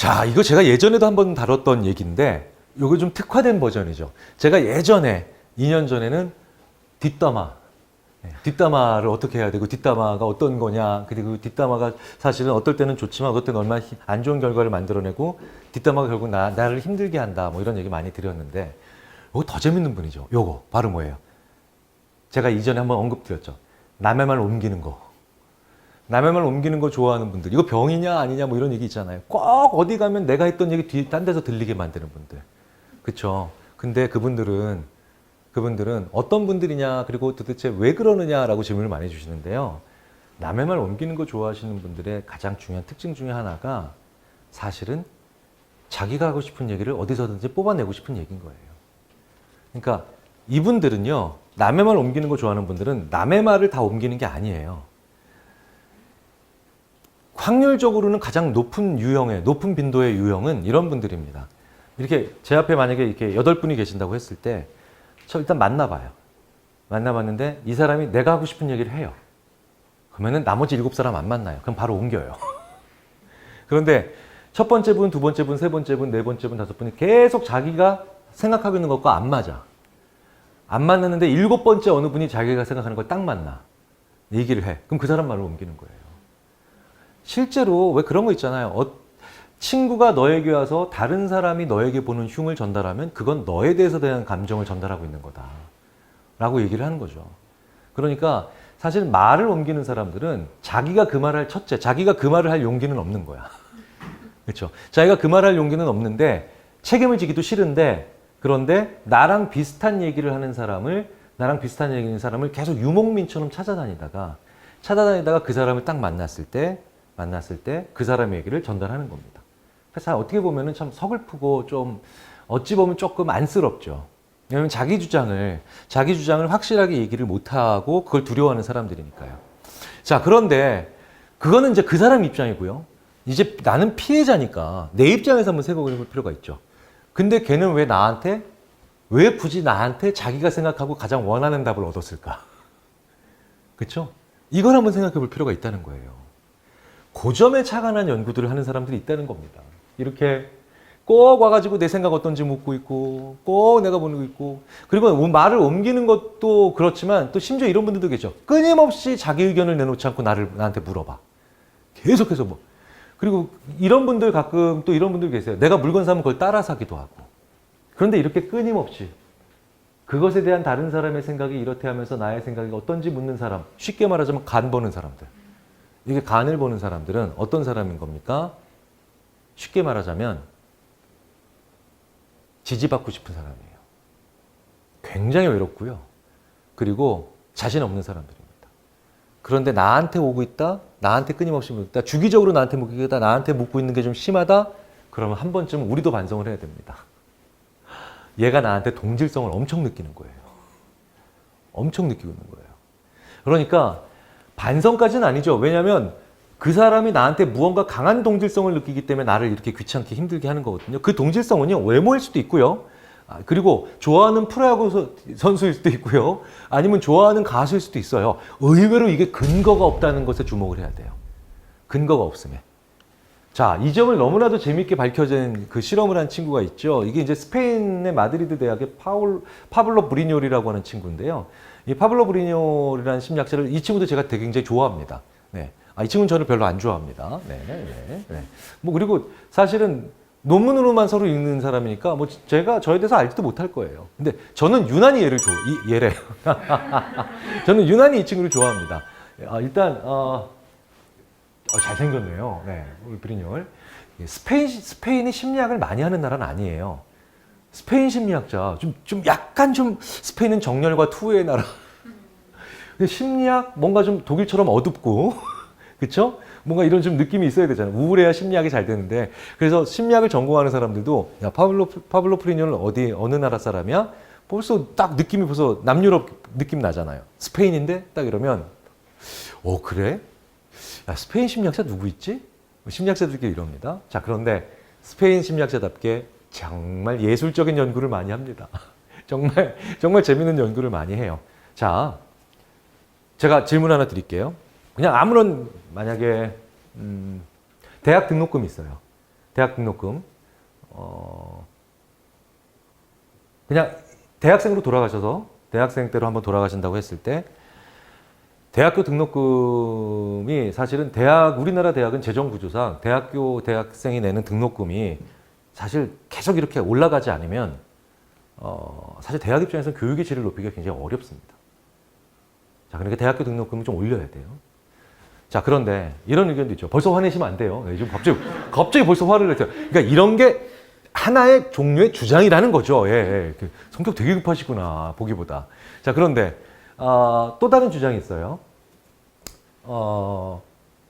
자, 이거 제가 예전에도 한번 다뤘던 얘기인데 이거 좀 특화된 버전이죠. 제가 예전에 2년 전에는 뒷담화, 뒷담화를 어떻게 해야 되고 뒷담화가 어떤 거냐, 그리고 뒷담화가 사실은 어떨 때는 좋지만 어떨 때는 얼마나 안 좋은 결과를 만들어내고 뒷담화가 결국 나를 힘들게 한다, 뭐 이런 얘기 많이 드렸는데 이거 더 재밌는 분이죠. 요거 바로 뭐예요? 제가 이전에 한번 언급드렸죠. 남의 말 옮기는 거. 남의 말 옮기는 거 좋아하는 분들. 이거 병이냐 아니냐 뭐 이런 얘기 있잖아요. 꼭 어디 가면 내가 했던 얘기 딴 데서 들리게 만드는 분들. 그쵸? 근데 그분들은 어떤 분들이냐, 그리고 도대체 왜 그러느냐라고 질문을 많이 주시는데요. 남의 말 옮기는 거 좋아하시는 분들의 가장 중요한 특징 중에 하나가 사실은 자기가 하고 싶은 얘기를 어디서든지 뽑아내고 싶은 얘기인 거예요. 그러니까 이분들은요, 남의 말 옮기는 거 좋아하는 분들은 남의 말을 다 옮기는 게 아니에요. 확률적으로는 가장 높은 유형의, 높은 빈도의 유형은 이런 분들입니다. 이렇게 제 앞에 만약에 이렇게 8분이 계신다고 했을 때, 저 일단 만나봐요. 만나봤는데 이 사람이 내가 하고 싶은 얘기를 해요. 그러면은 나머지 7사람 안 만나요. 그럼 바로 옮겨요. 그런데 첫 번째 분, 두 번째 분, 세 번째 분, 네 번째 분, 다섯 분이 계속 자기가 생각하고 있는 것과 안 맞아. 안 맞는데 7번째 어느 분이 자기가 생각하는 걸 딱 만나. 얘기를 해. 그럼 그 사람 말로 옮기는 거예요. 실제로 왜 그런 거 있잖아요. 친구가 너에게 와서 다른 사람이 너에게 보는 흉을 전달하면 그건 너에 대해서 대한 감정을 전달하고 있는 거다. 라고 얘기를 하는 거죠. 그러니까 사실 말을 옮기는 사람들은 자기가 그 말을 할 첫째, 자기가 그 말을 할 용기는 없는 거야. 그렇죠? 자기가 그 말을 할 용기는 없는데 책임을 지기도 싫은데, 그런데 나랑 비슷한 얘기를 하는 사람을, 나랑 비슷한 얘기를 하는 사람을 계속 유목민처럼 찾아다니다가 그 사람을 딱 만났을 때 그 사람의 얘기를 전달하는 겁니다. 그래서 어떻게 보면은 참 서글프고 좀 어찌 보면 조금 안쓰럽죠. 왜냐하면 자기 주장을 확실하게 얘기를 못하고 그걸 두려워하는 사람들이니까요. 자, 그런데 그거는 이제 그 사람 입장이고요. 이제 나는 피해자니까 내 입장에서 한번 생각해 볼 필요가 있죠. 근데 걔는 왜 굳이 나한테 자기가 생각하고 가장 원하는 답을 얻었을까? 그렇죠? 이걸 한번 생각해 볼 필요가 있다는 거예요. 그 점에 착안한 연구들을 하는 사람들이 있다는 겁니다. 이렇게 꼭 와가지고 내 생각 어떤지 묻고 있고, 꼭 내가 보는 거 있고, 그리고 말을 옮기는 것도 그렇지만 또 심지어 이런 분들도 계셔. 끊임없이 자기 의견을 내놓지 않고 나한테 물어봐. 계속해서 뭐. 그리고 이런 분들 가끔 또 이런 분들 계세요. 내가 물건 사면 그걸 따라 사기도 하고. 그런데 이렇게 끊임없이 그것에 대한 다른 사람의 생각이 이렇게 하면서 나의 생각이 어떤지 묻는 사람. 쉽게 말하자면 간 보는 사람들. 이게 간을 보는 사람들은 어떤 사람인 겁니까? 쉽게 말하자면 지지받고 싶은 사람이에요. 굉장히 외롭고요. 그리고 자신 없는 사람들입니다. 그런데 나한테 오고 있다, 나한테 끊임없이 묻고 있다, 주기적으로 나한테 묻고 있다, 나한테 묻고 있는 게 좀 심하다, 그러면 한 번쯤은 우리도 반성을 해야 됩니다. 얘가 나한테 동질성을 엄청 느끼는 거예요. 엄청 느끼고 있는 거예요. 그러니까 반성까지는 아니죠. 왜냐하면 그 사람이 나한테 무언가 강한 동질성을 느끼기 때문에 나를 이렇게 귀찮게 힘들게 하는 거거든요. 그 동질성은요, 외모일 수도 있고요. 그리고 좋아하는 프로야구 선수일 수도 있고요. 아니면 좋아하는 가수일 수도 있어요. 의외로 이게 근거가 없다는 것에 주목을 해야 돼요. 근거가 없으면. 자, 이 점을 너무나도 재미있게 밝혀진 그 실험을 한 친구가 있죠. 이게 이제 스페인의 마드리드 대학의 파블로 브리뇨리라고 하는 친구인데요. 이 파블로 브리뇨리라는 심리학자를, 이 친구도 제가 되게 굉장히 좋아합니다. 네. 이 친구는 저를 별로 안 좋아합니다. 네. 뭐, 그리고 사실은 논문으로만 서로 읽는 사람이니까 뭐 제가 저에 대해서 알지도 못할 거예요. 근데 저는 유난히 얘래요. 저는 유난히 이 친구를 좋아합니다. 일단, 잘생겼네요. 네. 우리 브리뇨. 스페인이 심리학을 많이 하는 나라는 아니에요. 스페인 심리학자, 약간 스페인은 정열과 투의 나라. 근데 심리학, 뭔가 좀 독일처럼 어둡고, 그쵸? 뭔가 이런 좀 느낌이 있어야 되잖아요. 우울해야 심리학이 잘 되는데. 그래서 심리학을 전공하는 사람들도, 야, 파블로 프리뇨는 어느 나라 사람이야? 벌써 딱 느낌이 벌써 남유럽 느낌 나잖아요. 스페인인데? 딱 이러면, 그래? 야, 스페인 심리학자 누구 있지? 심리학자들끼리 이럽니다. 자, 그런데 스페인 심리학자답게 정말 예술적인 연구를 많이 합니다. 정말 재밌는 연구를 많이 해요. 자, 제가 질문 하나 드릴게요. 그냥 아무런, 만약에 대학 등록금이 있어요. 대학 등록금, 그냥 대학생으로 돌아가셔서 대학생 때로 한번 돌아가신다고 했을 때 대학교 등록금이 사실은 우리나라 대학은 재정 구조상 대학생이 내는 등록금이 사실 계속 이렇게 올라가지 않으면 사실 대학 입장에서는 교육의 질을 높이기가 굉장히 어렵습니다. 자, 그러니까 대학교 등록금을 좀 올려야 돼요. 자, 그런데 이런 의견도 있죠. 벌써 화내시면 안 돼요. 지금 갑자기 벌써 화를 내세요. 그러니까 이런 게 하나의 종류의 주장이라는 거죠. 성격 되게 급하시구나, 보기보다. 자, 그런데 또 다른 주장이 있어요.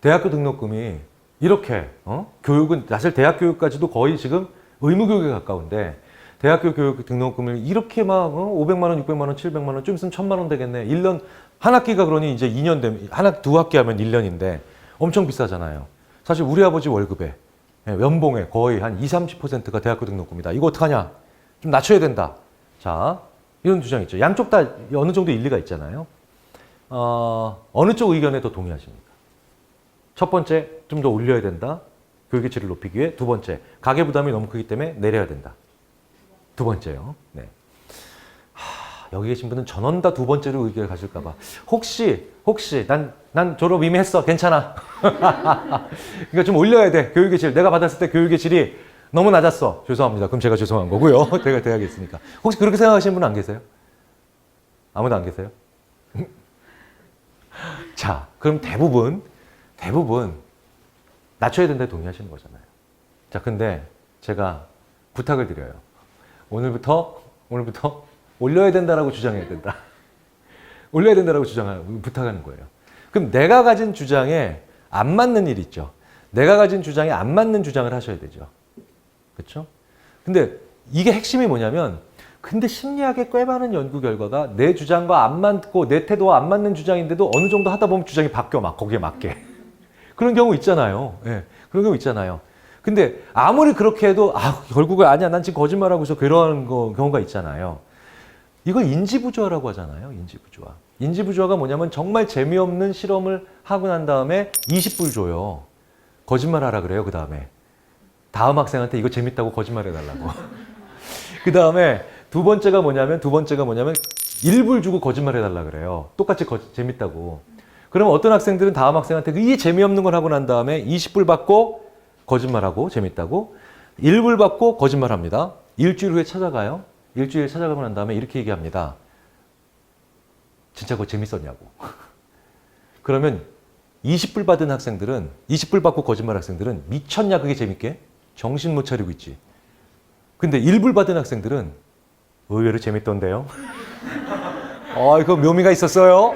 대학교 등록금이 이렇게 교육은 사실 대학 교육까지도 거의 지금 의무 교육에 가까운데 대학교 교육 등록금을 이렇게 막 500만 원, 600만 원, 700만 원, 좀 있으면 1000만 원 되겠네. 1년 한 학기가 그러니 이제 2년 되면 두 학기 하면 1년인데 엄청 비싸잖아요. 사실 우리 아버지 월급에 연봉의 거의 한 20, 30%가 대학교 등록금이다. 이거 어떡하냐? 좀 낮춰야 된다. 자, 이런 주장이 있죠. 양쪽 다 어느 정도 일리가 있잖아요. 어느 쪽 의견에 더 동의하십니까? 첫 번째, 좀 더 올려야 된다. 교육의 질을 높이기 위해. 두 번째, 가계부담이 너무 크기 때문에 내려야 된다. 두 번째요. 네. 여기 계신 분은 전원 다 두 번째로 의견을 가실까봐. 혹시, 난 졸업 이미 했어. 괜찮아. 그러니까 좀 올려야 돼. 교육의 질. 내가 받았을 때 교육의 질이 너무 낮았어. 죄송합니다. 그럼 제가 죄송한 거고요. 제가 대학에 있으니까. 혹시 그렇게 생각하시는 분 안 계세요? 아무도 안 계세요? 자, 그럼 대부분 낮춰야 된다에 동의하시는 거잖아요. 자, 근데 제가 부탁을 드려요. 오늘부터 올려야 된다라고 주장해야 된다. 올려야 된다라고 부탁하는 거예요. 그럼 내가 가진 주장에 안 맞는 일이 있죠. 내가 가진 주장에 안 맞는 주장을 하셔야 되죠. 그렇죠? 근데 이게 핵심이 뭐냐면 근데 심리학의 꽤 많은 연구 결과가 내 주장과 안 맞고 내 태도와 안 맞는 주장인데도 어느 정도 하다 보면 주장이 바뀌어 막 거기에 맞게. 그런 경우 있잖아요. 그런 경우 있잖아요. 근데 아무리 그렇게 해도 결국은 아니야. 난 지금 거짓말하고 있어. 그런 경우가 있잖아요. 이걸 인지부조화라고 하잖아요. 인지부조화. 인지부조화가 뭐냐면 정말 재미없는 실험을 하고 난 다음에 20불 줘요. 거짓말하라 그래요. 그 다음에 다음 학생한테 이거 재밌다고 거짓말해달라고. 그 다음에 두 번째가 뭐냐면 1불 주고 거짓말해달라 그래요. 똑같이 재밌다고. 그럼 어떤 학생들은 다음 학생한테 이게 재미없는 걸 하고 난 다음에 20불 받고 거짓말하고 재밌다고 1불 받고 거짓말합니다. 일주일 후에 찾아가요. 일주일 찾아가고 난 다음에 이렇게 얘기합니다. 진짜 그거 재밌었냐고. 그러면 20불 받은 학생들은 20불 받고 거짓말 학생들은 미쳤냐 그게 재밌게? 정신 못 차리고 있지. 근데 1불 받은 학생들은 의외로 재밌던데요. 이거 묘미가 있었어요.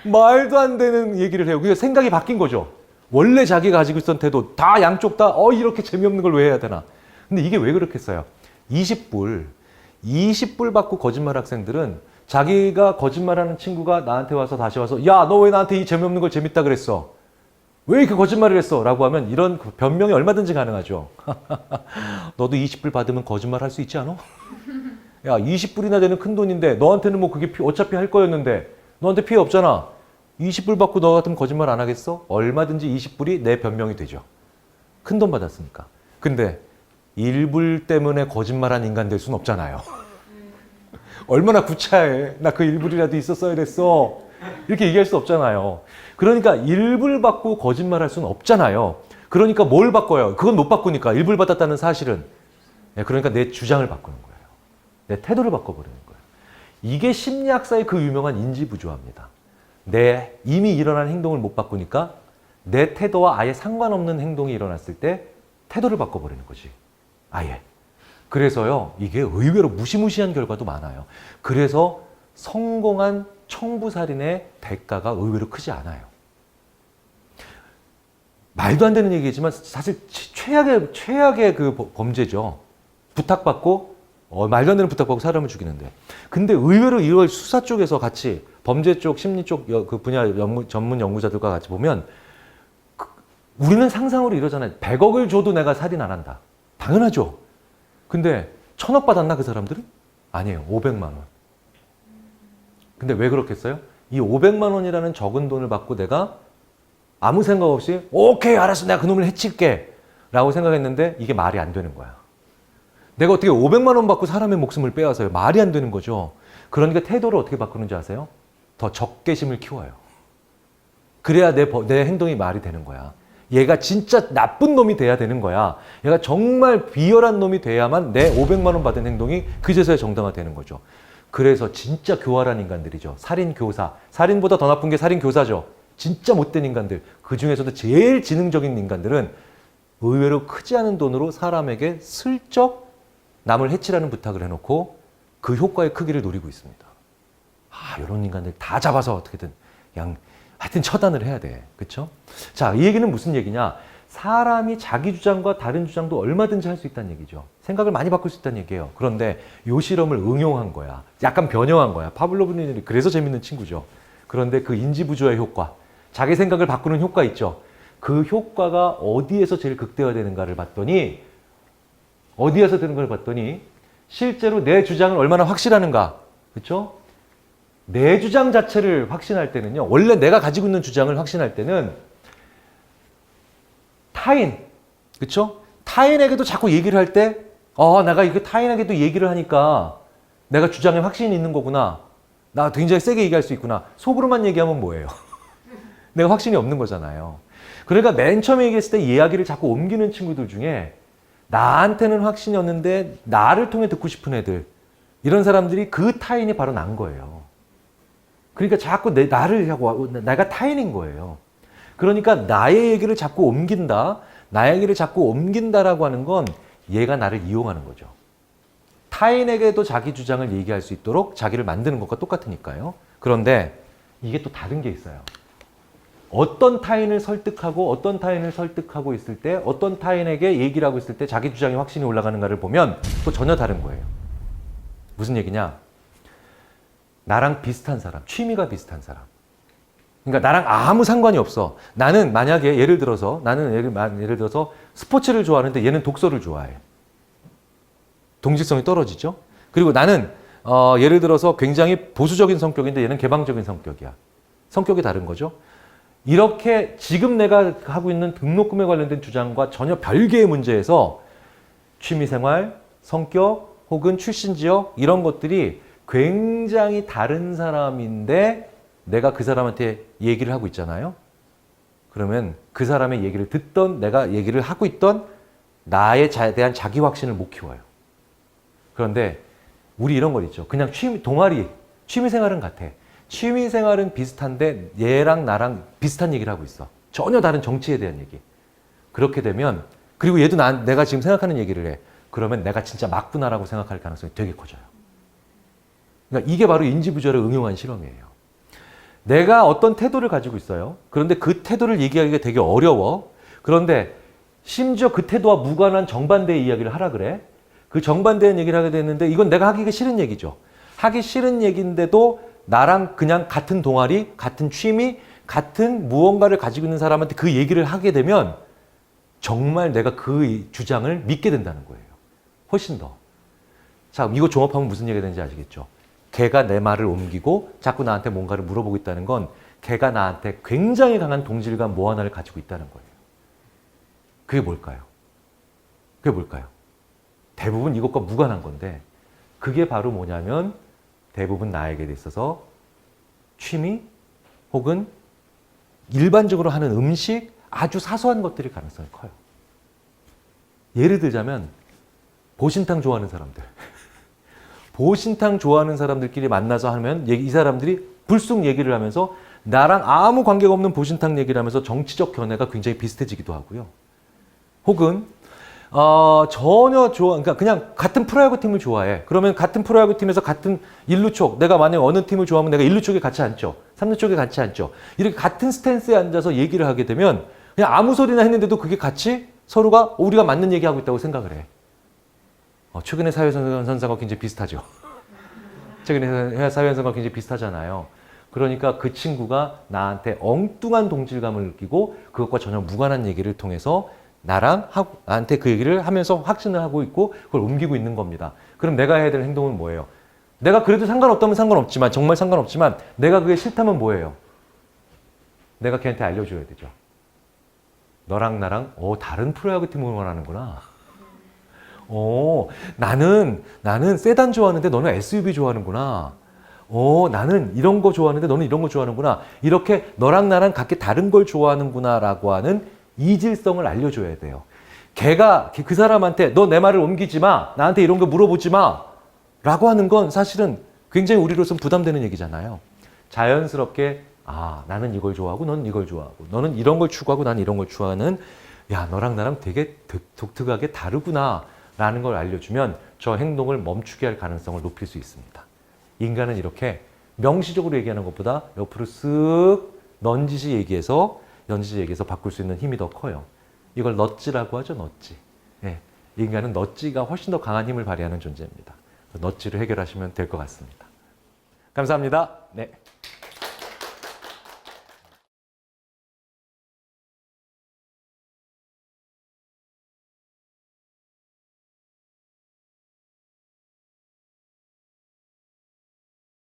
말도 안 되는 얘기를 해요. 그게 생각이 바뀐 거죠. 원래 자기가 가지고 있던 태도 다 양쪽 다 이렇게 재미없는 걸 왜 해야 되나. 근데 이게 왜 그렇겠어요? 20불 받고 거짓말 학생들은 자기가 거짓말하는 친구가 나한테 와서 다시 와서 야, 너 왜 나한테 이 재미없는 걸 재밌다 그랬어? 왜 이렇게 거짓말을 했어? 라고 하면 이런 변명이 얼마든지 가능하죠. 너도 20불 받으면 거짓말 할 수 있지 않아? 야, 20불이나 되는 큰 돈인데 너한테는 뭐 그게 어차피 할 거였는데 너한테 피해 없잖아. 20불 받고 너 같으면 거짓말 안 하겠어? 얼마든지 20불이 내 변명이 되죠. 큰 돈 받았으니까. 근데 1불 때문에 거짓말한 인간 될 수는 없잖아요. 얼마나 구차해. 나 그 1불이라도 있었어야 됐어. 이렇게 얘기할 수 없잖아요. 그러니까 1불 받고 거짓말할 수는 없잖아요. 그러니까 뭘 바꿔요? 그건 못 바꾸니까 1불 받았다는 사실은. 그러니까 내 주장을 바꾸는 거예요. 내 태도를 바꿔버리는 거예요. 이게 심리학사의 그 유명한 인지부조화입니다. 내 이미 일어난 행동을 못 바꾸니까 내 태도와 아예 상관없는 행동이 일어났을 때 태도를 바꿔버리는 거지. 아예. 그래서요, 이게 의외로 무시무시한 결과도 많아요. 그래서 성공한 청부살인의 대가가 의외로 크지 않아요. 말도 안 되는 얘기지만 사실 최악의 그 범죄죠. 부탁받고 말도 안 되는 부탁받고 사람을 죽이는데. 근데 의외로 이걸 수사 쪽에서 같이 범죄 쪽, 심리 쪽 그 분야 전문 연구자들과 같이 보면 우리는 상상으로 이러잖아요. 100억을 줘도 내가 살인 안 한다. 당연하죠. 근데 1000억 받았나 그 사람들은? 아니에요. 500만 원. 근데 왜 그렇겠어요? 이 500만 원이라는 적은 돈을 받고 내가 아무 생각 없이 오케이 알았어 내가 그놈을 해칠게. 라고 생각했는데 이게 말이 안 되는 거야. 내가 어떻게 500만 원 받고 사람의 목숨을 빼앗아요? 말이 안 되는 거죠. 그러니까 태도를 어떻게 바꾸는지 아세요? 더 적개심을 키워요. 그래야 내 행동이 말이 되는 거야. 얘가 진짜 나쁜 놈이 돼야 되는 거야. 얘가 정말 비열한 놈이 돼야만 내 500만 원 받은 행동이 그제서야 정당화되는 거죠. 그래서 진짜 교활한 인간들이죠. 살인교사. 살인보다 더 나쁜 게 살인교사죠. 진짜 못된 인간들. 그 중에서도 제일 지능적인 인간들은 의외로 크지 않은 돈으로 사람에게 슬쩍 남을 해치라는 부탁을 해놓고 그 효과의 크기를 노리고 있습니다. 이런 인간들 다 잡아서 어떻게든 그냥 하여튼 처단을 해야 돼. 그렇죠? 자, 이 얘기는 무슨 얘기냐? 사람이 자기 주장과 다른 주장도 얼마든지 할 수 있다는 얘기죠. 생각을 많이 바꿀 수 있다는 얘기예요. 그런데 이 실험을 응용한 거야. 약간 변형한 거야. 파블로브는 그래서 재밌는 친구죠. 그런데 그 인지부조의 효과, 자기 생각을 바꾸는 효과 있죠. 그 효과가 어디에서 제일 극대화되는가를 봤더니 어디에서 되는 걸 봤더니 실제로 내 주장을 얼마나 확실하는가. 그렇죠? 내 주장 자체를 확신할 때는요. 원래 내가 가지고 있는 주장을 확신할 때는 타인, 그렇죠? 타인에게도 자꾸 얘기를 할 때 내가 이거 타인에게도 얘기를 하니까 내가 주장에 확신이 있는 거구나. 나 굉장히 세게 얘기할 수 있구나. 속으로만 얘기하면 뭐예요? 내가 확신이 없는 거잖아요. 그러니까 맨 처음에 얘기했을 때 이야기를 자꾸 옮기는 친구들 중에 나한테는 확신이 없는데 나를 통해 듣고 싶은 애들, 이런 사람들이 그 타인이 바로 난 거예요. 그러니까 자꾸 나를 하고 내가 타인인 거예요. 그러니까 나의 얘기를 자꾸 옮긴다, 나의 얘기를 자꾸 옮긴다라고 하는 건 얘가 나를 이용하는 거죠. 타인에게도 자기 주장을 얘기할 수 있도록 자기를 만드는 것과 똑같으니까요. 그런데 이게 또 다른 게 있어요. 어떤 타인을 설득하고 있을 때, 어떤 타인에게 얘기를 하고 있을 때 자기 주장이 확신이 올라가는가를 보면 또 전혀 다른 거예요. 무슨 얘기냐? 나랑 비슷한 사람, 취미가 비슷한 사람. 그러니까 나랑 아무 상관이 없어. 나는 만약에 예를 들어서 스포츠를 좋아하는데 얘는 독서를 좋아해. 동질성이 떨어지죠? 그리고 나는 예를 들어서 굉장히 보수적인 성격인데 얘는 개방적인 성격이야. 성격이 다른 거죠? 이렇게 지금 내가 하고 있는 등록금에 관련된 주장과 전혀 별개의 문제에서 취미생활, 성격 혹은 출신 지역 이런 것들이 굉장히 다른 사람인데 내가 그 사람한테 얘기를 하고 있잖아요. 그러면 그 사람의 얘기를 듣던 내가 얘기를 하고 있던 나에 대한 자기 확신을 못 키워요. 그런데 우리 이런 거 있죠. 그냥 동아리, 취미생활은 같아. 취미생활은 비슷한데 얘랑 나랑 비슷한 얘기를 하고 있어. 전혀 다른 정치에 대한 얘기. 그렇게 되면 그리고 얘도 내가 지금 생각하는 얘기를 해. 그러면 내가 진짜 맞구나라고 생각할 가능성이 되게 커져요. 그러니까 이게 바로 인지부조를 응용한 실험이에요. 내가 어떤 태도를 가지고 있어요. 그런데 그 태도를 얘기하기가 되게 어려워. 그런데 심지어 그 태도와 무관한 정반대의 이야기를 하라 그래. 그 정반대의 얘기를 하게 됐는데 이건 내가 하기가 싫은 얘기죠. 하기 싫은 얘기인데도 나랑 그냥 같은 동아리, 같은 취미, 같은 무언가를 가지고 있는 사람한테 그 얘기를 하게 되면 정말 내가 그 주장을 믿게 된다는 거예요. 훨씬 더. 자, 이거 종합하면 무슨 얘기가 되는지 아시겠죠? 걔가 내 말을 옮기고 자꾸 나한테 뭔가를 물어보고 있다는 건 걔가 나한테 굉장히 강한 동질감 뭐 하나를 가지고 있다는 거예요. 그게 뭘까요? 그게 뭘까요? 대부분 이것과 무관한 건데 그게 바로 뭐냐면 대부분 나에게 있어서 취미 혹은 일반적으로 하는 음식 아주 사소한 것들일 가능성이 커요. 예를 들자면 보신탕 좋아하는 사람들. 보신탕 좋아하는 사람들끼리 만나서 하면 이 사람들이 불쑥 얘기를 하면서 나랑 아무 관계가 없는 보신탕 얘기를 하면서 정치적 견해가 굉장히 비슷해지기도 하고요. 혹은 전혀 그러니까 그냥 같은 프로야구 팀을 좋아해. 그러면 같은 프로야구 팀에서 같은 1루 쪽, 내가 만약에 어느 팀을 좋아하면 내가 1루 쪽에 같이 앉죠. 3루 쪽에 같이 앉죠. 이렇게 같은 스탠스에 앉아서 얘기를 하게 되면 그냥 아무 소리나 했는데도 그게 같이 서로가 우리가 맞는 얘기하고 있다고 생각을 해. 최근에 사회현상과 굉장히 비슷하죠. 최근에 사회현상과 굉장히 비슷하잖아요. 그러니까 그 친구가 나한테 엉뚱한 동질감을 느끼고 그것과 전혀 무관한 얘기를 통해서 나한테 그 얘기를 하면서 확신을 하고 있고 그걸 옮기고 있는 겁니다. 그럼 내가 해야 될 행동은 뭐예요? 내가 그래도 상관없다면 상관없지만 정말 상관없지만 내가 그게 싫다면 뭐예요? 내가 걔한테 알려줘야 되죠. 너랑 나랑 다른 프로야구팀을 응원하는구나. 나는 세단 좋아하는데 너는 SUV 좋아하는구나. 나는 이런 거 좋아하는데 너는 이런 거 좋아하는구나. 이렇게 너랑 나랑 각기 다른 걸 좋아하는구나라고 하는 이질성을 알려줘야 돼요. 걔가 그 사람한테 너 내 말을 옮기지 마. 나한테 이런 거 물어보지 마. 라고 하는 건 사실은 굉장히 우리로서는 부담되는 얘기잖아요. 자연스럽게 나는 이걸 좋아하고 너는 이걸 좋아하고 너는 이런 걸 추구하고 나는 이런 걸 추구하는 야 너랑 나랑 되게 독특하게 다르구나 라는 걸 알려주면 저 행동을 멈추게 할 가능성을 높일 수 있습니다. 인간은 이렇게 명시적으로 얘기하는 것보다 옆으로 쓱 넌지시 얘기해서 바꿀 수 있는 힘이 더 커요. 이걸 넛지라고 하죠. 넛지. 예, 인간은 넛지가 훨씬 더 강한 힘을 발휘하는 존재입니다. 넛지를 해결하시면 될 것 같습니다. 감사합니다. 네.